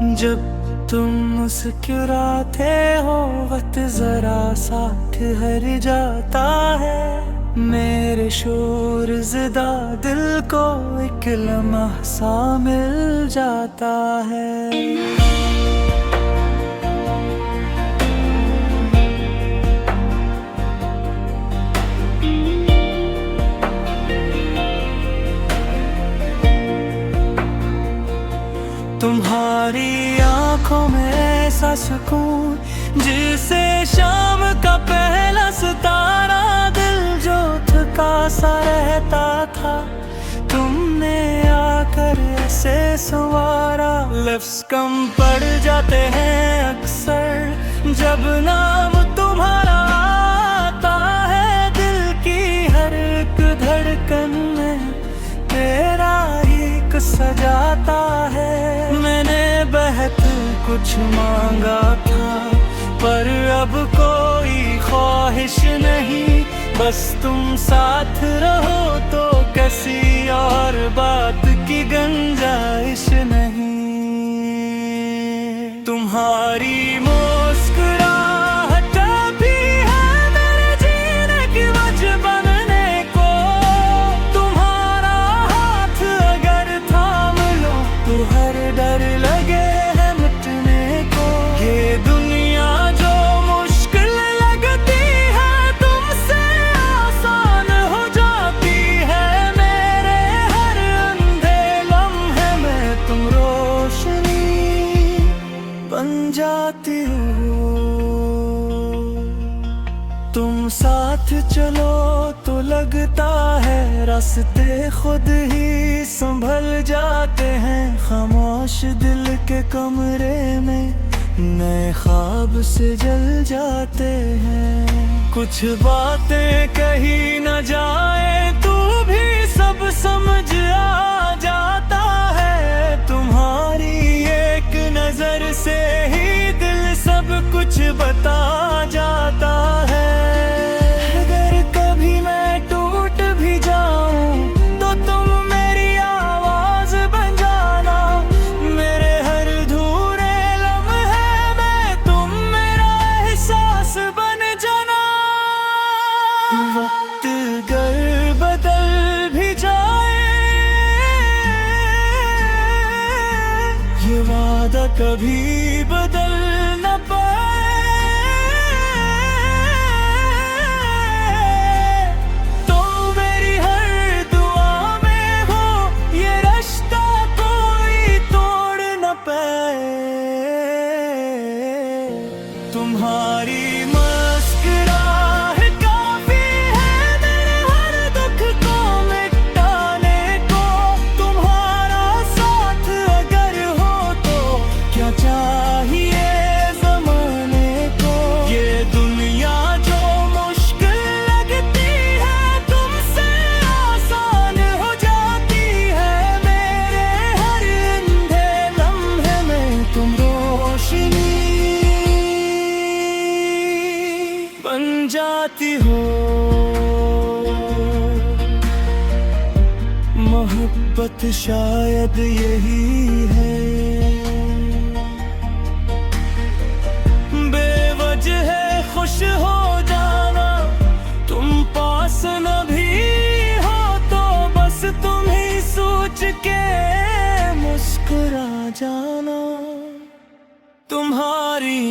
जब तुम मुस्कुराते हो वक्त जरा साथ हर जाता है। मेरे शोर ज़दा दिल को एक लम्हा सा मिल जाता है। तुम्हारी आंखों में ऐसा सुकून जिसे शाम का पहला सितारा, दिल जो थका सा रहता था तुमने आकर ऐसे संवारा। लफ्ज़ कम पड़ जाते हैं अक्सर जब नाम तुम्हारा आता है। दिल की हर एक धड़कन में तेरा ही सजाता है। मैंने बहुत कुछ मांगा था पर अब कोई ख्वाहिश नहीं, बस तुम साथ रहो तो किसी और बात की गुंजाइश नहीं। तुम्हारी मुस्कुराहट भी है मेरे जीने की वजह बनने को। तुम्हारा हाथ अगर थाम लो तो हर डर लगे है मिटने को। ये दुनिया जो मुश्किल लगती है तुमसे आसान हो जाती है। मेरे हर अंधे लम्हे में तुम रोशनी बन जाती हो। तुम साथ चलो तो लगता है रास्ते खुद ही संभल जाते हैं। खामोश दिल के कमरे में नए ख्वाब से जल जाते हैं। कुछ बातें कही न जाए तू भी सब समझ आ जाता है। तुम्हारी एक नजर से ही दिल सब कुछ बता जाता है। अगर कभी मैं टूट भी जाऊं तो तुम मेरी आवाज बन जाना। मेरे हर अधूरे लम्हे में तुम मेरा एहसास बन जाना। वक्त अगर बदल भी जाए ये वादा कभी बदल न पाए। तुम्हारी मुस्कुराहट काफी है मेरे हर दुख को मिटाने को। तुम्हारा साथ अगर हो तो क्या चाहिए ज़माने को। ये दुनिया जो मुश्किल लगती है तुमसे आसान हो जाती है। मेरे हर अंधे लम्हे में तुम रोशनी बन जाती हो। मोहब्बत शायद यही है, बेवजह खुश हो जाना। तुम पास न भी हो तो बस तुम ही सोच के मुस्कुरा जाना। तुम्हारी